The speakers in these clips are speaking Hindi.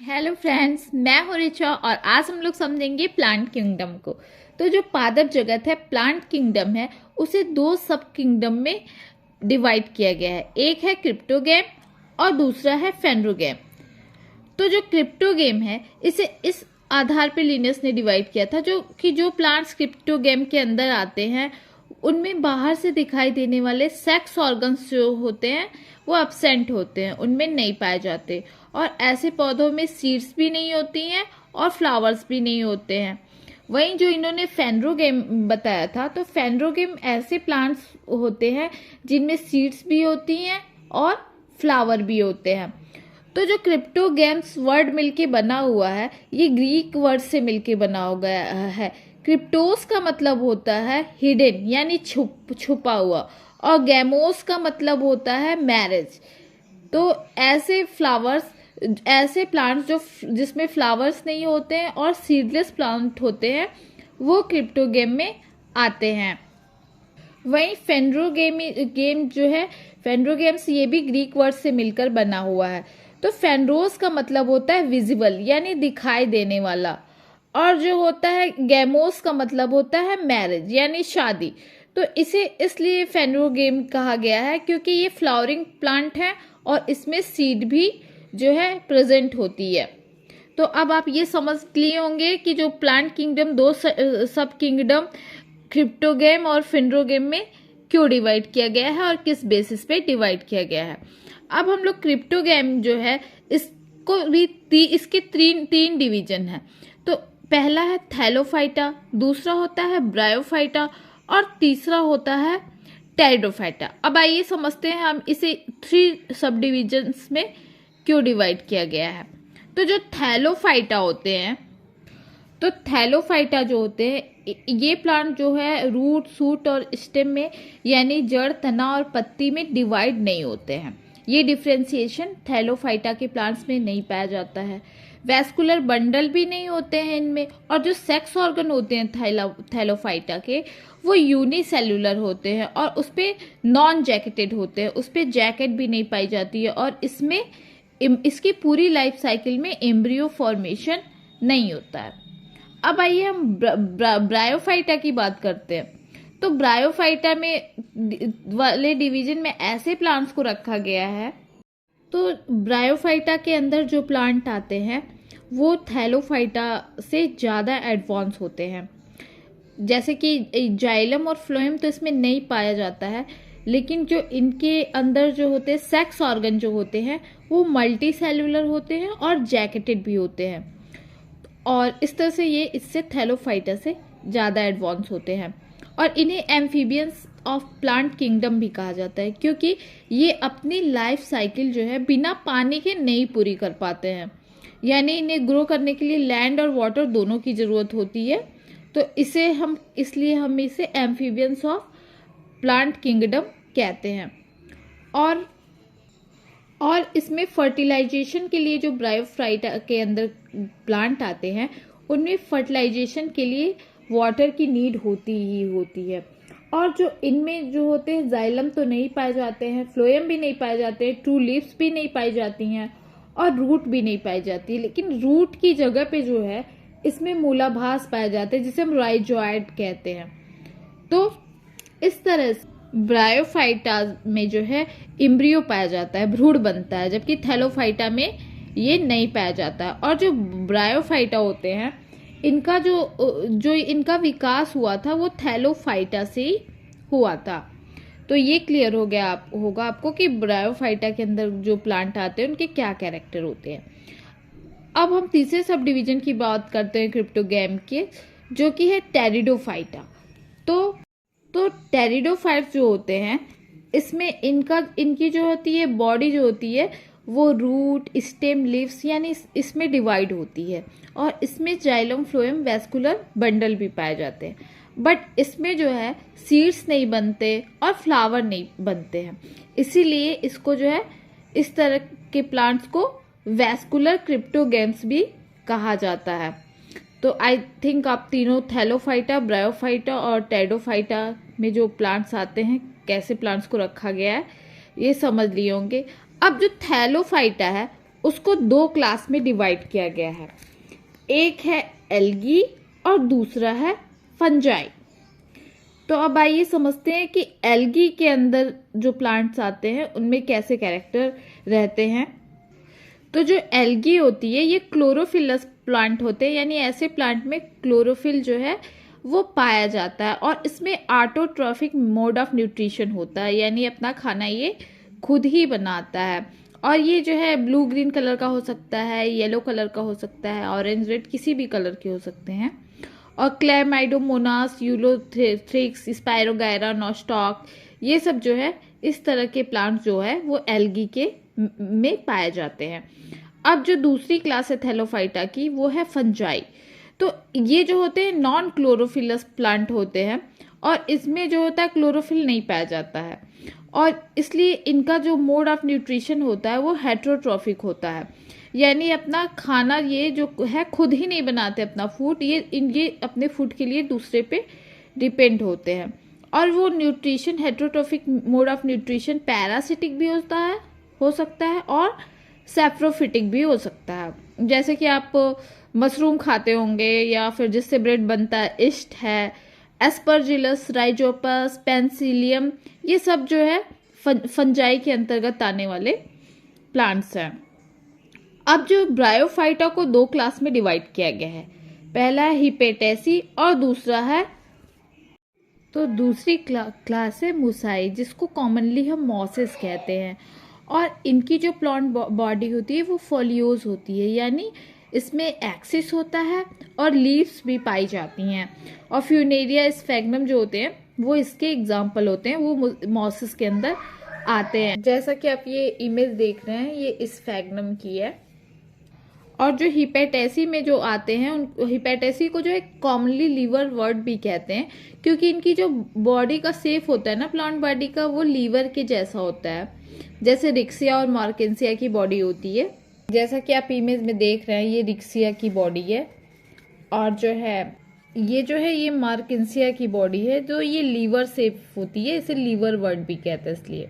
हेलो फ्रेंड्स, मैं हूँ रिचा और आज हम लोग समझेंगे प्लांट किंगडम को। तो जो पादप जगत है, प्लांट किंगडम है, उसे दो सब किंगडम में डिवाइड किया गया है। एक है क्रिप्टोगेम और दूसरा है फेनरोगेम। तो जो क्रिप्टोगेम है, इसे इस आधार पे लिनस ने डिवाइड किया था जो प्लांट्स क्रिप्टोगेम के अंदर आते हैं उनमें बाहर से दिखाई देने वाले सेक्स ऑर्गन्स जो होते हैं वो एब्सेंट होते हैं, उनमें नहीं पाए जाते। और ऐसे पौधों में सीड्स भी नहीं होती हैं और फ्लावर्स भी नहीं होते हैं। वहीं जो इन्होंने फेनरोगेम बताया था, तो फेनरोगेम ऐसे प्लांट्स होते हैं जिनमें सीड्स भी होती हैं और फ्लावर भी होते हैं। तो जो क्रिप्टोगेम्स वर्ड मिलके बना हुआ है, ये ग्रीक वर्ड से मिलके बना हो गया है। क्रिप्टोस का मतलब होता है हिडन यानी छुपा हुआ, और गैमोस का मतलब होता है मैरिज। तो ऐसे प्लांट्स जो जिसमें फ्लावर्स नहीं होते हैं और सीडलेस प्लांट होते हैं, वो क्रिप्टोगेम में आते हैं। वहीं फेनरोगेम जो है, फेनरोगेम्स ये भी ग्रीक वर्ड से मिलकर बना हुआ है। तो फेनरोस का मतलब होता है विजिबल यानी दिखाई देने वाला, और जो होता है गैमोस का मतलब होता है मैरिज यानी शादी। तो इसे इसलिए फेनरोगेम कहा गया है क्योंकि ये फ्लावरिंग प्लांट है और इसमें सीड भी जो है प्रेजेंट होती है। तो अब आप ये समझ लिए होंगे कि जो प्लांट किंगडम दो सब किंगडम क्रिप्टोगेम और फेनरोगेम में क्यों डिवाइड किया गया है और किस बेसिस पे डिवाइड किया गया है। अब हम लोग क्रिप्टोगेम जो है इसको भी इसके तीन डिवीजन है। तो पहला है थैलोफाइटा, दूसरा होता है ब्रायोफाइटा और तीसरा होता है टेरिडोफाइटा। अब आइए समझते हैं हम इसे 3 सब डिविजन्स में क्यों डिवाइड किया गया है। तो जो थैलोफाइटा होते हैं, तो थैलोफाइटा जो होते हैं, ये प्लांट जो है रूट, सूट और स्टेम में यानी जड़, तना और पत्ती में डिवाइड नहीं होते हैं। ये डिफ्रेंसिएशन थैलोफाइटा के प्लांट्स में नहीं पाया जाता है। वैस्कुलर बंडल भी नहीं होते हैं इनमें, और जो सेक्स ऑर्गन होते हैं थैलोफाइटा के, वो यूनिसेल्युलर होते हैं और उस पे नॉन जैकेटेड होते हैं, उस पे जैकेट भी नहीं पाई जाती है, और इसकी पूरी लाइफ साइकिल में एम्ब्रियो फॉर्मेशन नहीं होता है। अब आइए हम ब्रायोफाइटा की बात करते हैं। तो ब्रायोफाइटा में वाले डिवीजन में ऐसे प्लांट्स को रखा गया है। तो ब्रायोफाइटा के अंदर जो प्लांट आते हैं वो थैलोफाइटा से ज़्यादा एडवांस होते हैं। जैसे कि जाइलम और फ्लोएम तो इसमें नहीं पाया जाता है, लेकिन जो इनके अंदर जो होते हैं सेक्स ऑर्गन जो होते हैं वो मल्टी सेलुलर होते हैं और जैकेटेड भी होते हैं, और इस तरह से ये इससे थैलोफाइटा से ज़्यादा एडवांस होते हैं। और इन्हें एम्फीबियंस ऑफ प्लांट किंगडम भी कहा जाता है क्योंकि ये अपनी लाइफ साइकिल जो है बिना पानी के नहीं पूरी कर पाते हैं, यानी इन्हें ग्रो करने के लिए लैंड और वाटर दोनों की ज़रूरत होती है। तो इसलिए हम इसे एम्फीबियंस ऑफ प्लांट किंगडम कहते हैं। और इसमें फर्टिलाइजेशन के लिए जो ब्रायोफाइटा के अंदर प्लांट आते हैं उनमें फर्टिलाइजेशन के लिए वाटर की नीड होती ही होती है। और जो इनमें जो होते हैं जाइलम तो नहीं पाए जाते हैं, फ्लोएम भी नहीं पाए जाते हैं, ट्रू लीव्स भी नहीं पाई जाती हैं और रूट भी नहीं पाई जाती है। लेकिन रूट की जगह पे जो है इसमें मूलाभास पाए जाते हैं जिसे हम राइजोइड कहते हैं। तो इस तरह से ब्रायोफाइटा में जो है इम्ब्रियो पाया जाता है, भ्रूण बनता है, जबकि थैलोफाइटा में ये नहीं पाया जाता है। और जो ब्रायोफाइटा होते हैं इनका जो इनका विकास हुआ था वो थैलोफाइटा से ही हुआ था। तो ये क्लियर होगा आपको कि ब्रायोफाइटा के अंदर जो प्लांट आते हैं उनके क्या कैरेक्टर होते हैं। अब हम तीसरे सब डिवीजन की बात करते हैं क्रिप्टोगेम के, जो कि है टेरिडोफाइटा। तो टेरिडोफाइट जो होते हैं इसमें इनकी जो होती है बॉडी जो होती है वो रूट, स्टेम, लीव्स यानी इसमें डिवाइड होती है, और इसमें जाइलम, फ्लोएम, वैस्कुलर बंडल भी पाए जाते हैं। बट इसमें जो है सीड्स नहीं बनते और फ्लावर नहीं बनते हैं, इसीलिए इसको जो है इस तरह के प्लांट्स को वैस्कुलर क्रिप्टोगेम्स भी कहा जाता है। तो आई थिंक आप तीनों थैलोफाइटा, ब्रायोफाइटा और टेरिडोफाइटा में जो प्लांट्स आते हैं, कैसे प्लांट्स को रखा गया है, ये समझ लिए होंगे। अब जो थैलोफाइटा है उसको दो क्लास में डिवाइड किया गया है। एक है एल्गी और दूसरा है फंजाई। तो अब आइए समझते हैं कि एल्गी के अंदर जो प्लांट्स आते हैं उनमें कैसे कैरेक्टर रहते हैं। तो जो एल्गी होती है ये क्लोरोफिलस प्लांट होते हैं, यानी ऐसे प्लांट में क्लोरोफिल जो है वो पाया जाता है और इसमें ऑटोट्रॉफिक मोड ऑफ न्यूट्रिशन होता है, यानी अपना खाना ये खुद ही बनाता है। और ये जो है ब्लू ग्रीन कलर का हो सकता है, येलो कलर का हो सकता है, ऑरेंज रेड किसी भी कलर के हो सकते हैं। और क्लेमाइडोमोनास, यूलोथ्रिक्स, स्पायरोगायरा, नोस्टॉक, ये सब जो है इस तरह के प्लांट जो है वो एल्गी के में पाए जाते हैं। अब जो दूसरी क्लास है थैलोफाइटा की वो है फंजाई। तो ये जो होते हैं नॉन क्लोरोफिलस प्लांट होते हैं और इसमें जो होता है क्लोरोफिल नहीं पाया जाता है और इसलिए इनका जो मोड ऑफ न्यूट्रिशन होता है वो हेट्रोट्रॉफिक होता है, यानी अपना खाना ये जो है खुद ही नहीं बनाते अपना फूड, ये अपने फूड के लिए दूसरे पे डिपेंड होते हैं। और वो nutrition heterotrophic mode of nutrition parasitic भी हो सकता है और सैप्रोफिटिक भी हो सकता है। जैसे कि आप मशरूम खाते होंगे या फिर जिससे ब्रेड बनता है, ईस्ट है, एस्परजिलस, राइजोपस, पेंसिलियम, ये सब जो है फंजाई के अंतर्गत आने वाले प्लांट्स हैं। अब जो ब्रायोफाइटा को दो क्लास में डिवाइड किया गया है, पहला है हिपेटेसी और दूसरा है, तो दूसरी क्लास है मुसाई, जिसको कॉमनली हम मॉसेस कहते हैं। और इनकी जो प्लांट बॉडी होती है वो फोलियोज होती है, यानी इसमें एक्सिस होता है और लीव्स भी पाई जाती हैं। और फ्यूनेरिया स्फैग्नम जो होते हैं वो इसके एग्जाम्पल होते हैं, वो मॉसेस के अंदर आते हैं। जैसा कि आप ये इमेज देख रहे हैं ये स्फैग्नम की है। और जो हिपेटेसी में जो आते हैं उन हिपेटेसी को जो है कॉमनली लीवर वर्ड भी कहते हैं, क्योंकि इनकी जो बॉडी का शेप होता है ना प्लांट बॉडी का, वो लीवर के जैसा होता है, जैसे रिक्सिया और मार्केंसिया की बॉडी होती है। जैसा कि आप इमेज में देख रहे हैं ये रिक्सिया की बॉडी है और जो है ये मार्केंसिया की बॉडी है, जो ये लीवर शेप होती है, इसे लीवर वर्ड भी कहते हैं इसलिए।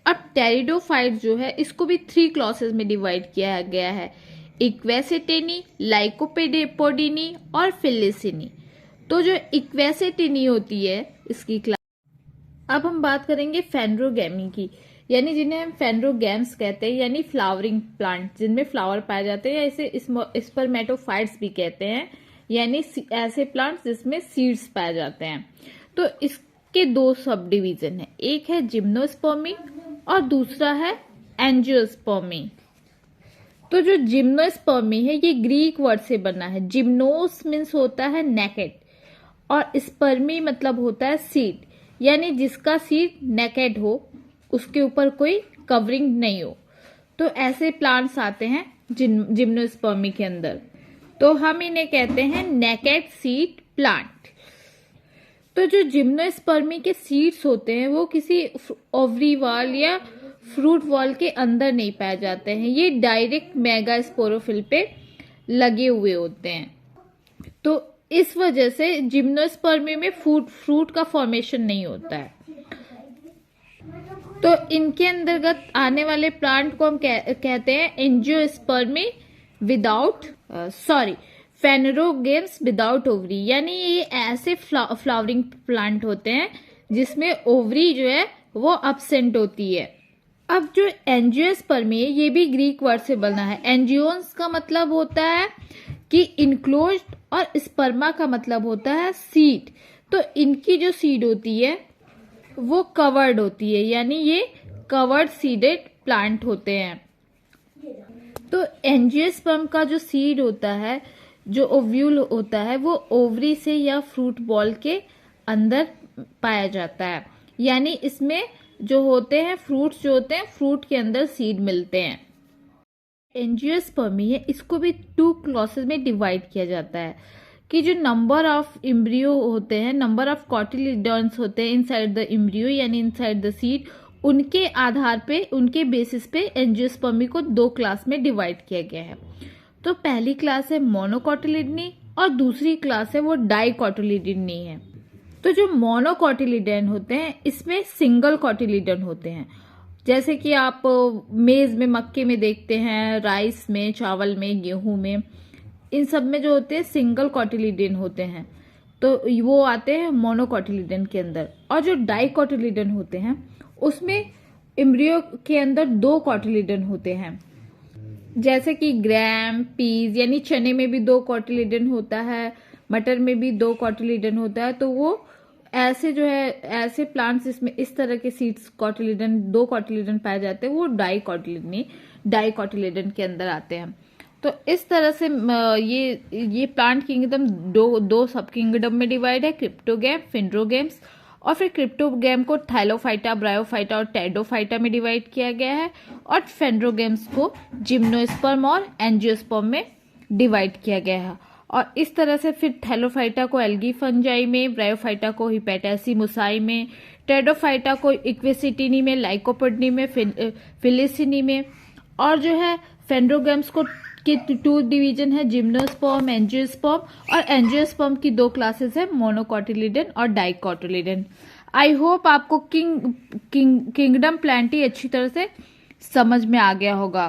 अब टेरिडोफाइट जो है इसको भी 3 क्लासेस में डिवाइड किया गया है, इक्वेसिटिनी, लाइकोपोडिनी और फिलिसिनी। तो जो इक्वेसिटिनी होती है इसकी क्लास। अब हम बात करेंगे फेंड्रोगेमी की, यानी जिन्हें हम फेंड्रोगेम्स कहते हैं, यानी फ्लावरिंग प्लांट जिनमें फ्लावर पाए जाते हैं, या इसे स्पर्मेटोफाइट्स भी कहते हैं, यानी ऐसे प्लांट्स जिसमें सीड्स पाए जाते हैं। तो इसके 2 सब डिवीजन है, एक है जिम्नोस्पर्मी और दूसरा है एंजियोस्पर्मी। तो जो जिम्नोस्पर्मी है ये ग्रीक वर्ड से बना है। जिम्नोस मीन्स होता है नेकेड और स्पर्मी मतलब होता है सीड, यानी जिसका सीड नेकेड हो, उसके ऊपर कोई कवरिंग नहीं हो। तो ऐसे प्लांट्स आते हैं जिम्नोस्पर्मी के अंदर, तो हम इन्हें कहते हैं नेकेड सीड प्लांट। तो जो जिम्नोस्पर्मी के सीड्स होते हैं वो किसी ओवरी वॉल या फ्रूट वॉल के अंदर नहीं पाए जाते हैं, ये डायरेक्ट मेगास्पोरोफिल पे लगे हुए होते हैं। तो इस वजह से जिम्नोस्पर्मी में फ्रूट का फॉर्मेशन नहीं होता है। तो इनके अंतर्गत आने वाले प्लांट को हम कहते हैं एंजियोस्पर्मी फेनेरोगेम्स विदाउट ओवरी, यानी ये ऐसे फ्लावरिंग प्लांट होते हैं जिसमें ओवरी जो है वो अब्सेंट होती है। अब जो एंजियोस्पर्मी है ये भी ग्रीक वर्ड से बना है। एंजियोन्स का मतलब होता है कि इनक्लोज्ड और स्पर्मा का मतलब होता है सीड। तो इनकी जो सीड होती है वो कवर्ड होती है, यानी ये कवर्ड सीडेड प्लांट होते हैं। तो एंजियोस्पर्म का जो सीड होता है, जो ओव्यूल होता है, वो ओवरी से या फ्रूट बॉल के अंदर पाया जाता है, यानी इसमें जो होते हैं फ्रूट्स जो होते हैं फ्रूट के अंदर सीड मिलते हैं। एंजियोस्पर्मी है इसको भी 2 क्लासेस में डिवाइड किया जाता है कि जो नंबर ऑफ इम्ब्रियो होते हैं, नंबर ऑफ कॉटिलिडन्स होते हैं इनसाइड द इम्ब्रियो यानी इनसाइड द सीड, उनके आधार पे, उनके बेसिस पे एंजियोस्पर्मी को 2 क्लास में डिवाइड किया गया है। तो पहली क्लास है मोनोकॉटिलिडनी और दूसरी क्लास है वो डाइकॉटिलिडनी है। तो जो मोनोकॉटिलिडन होते हैं इसमें सिंगल कॉटिलिडन होते हैं, जैसे कि आप मेज में, मक्के में देखते हैं, राइस में, चावल में, गेहूं में, इन सब में जो होते हैं सिंगल कॉटिलिडन होते हैं, तो वो आते हैं मोनोकॉटिलिडन के अंदर। और जो डाइकॉटिलिडन होते हैं उसमें एम्ब्रियो के अंदर 2 कॉटिलिडन होते हैं। जैसे कि ग्राम, पीज यानी चने में भी 2 कॉटिलिडन होता है, मटर में भी 2 कॉटिलिडन होता है। तो वो ऐसे जो है, ऐसे प्लांट्स इसमें इस तरह के सीड्स कॉटिलिडन, 2 कॉटिलिडन पाए जाते हैं, वो डाइकॉटिलिडन के अंदर आते हैं। तो इस तरह से ये प्लांट किंगडम दो सब किंगडम में डिवाइड है, क्रिप्टोगैम, फेंड्रोगैम्स। और फिर क्रिप्टोगैम को थाइलोफाइटा, ब्रायोफाइटा और टेडोफाइटा में डिवाइड किया गया है, और फेंड्रोगैम्स को जिम्नोस्पर्म और एंजियोस्पर्म में डिवाइड किया गया है। और इस तरह से फिर थैलोफाइटा को एल्गी फंजाई में, ब्रायोफाइटा को हिपेटासी मुसाई में, टेडोफाइटा को इक्वेसिटिनी में, लाइकोपोडनी में, फिलिसिनी में। और जो है फेंड्रोगैम्स को के 2 डिवीजन है, जिम्नोस्पर्म, एंजियोस्पर्म। और एंजियोस्पर्म की 2 क्लासेस है, मोनोकॉटिलिडन और डाइकॉटिलिडन। आई होप आपको किंगडम प्लांटी अच्छी तरह से समझ में आ गया होगा।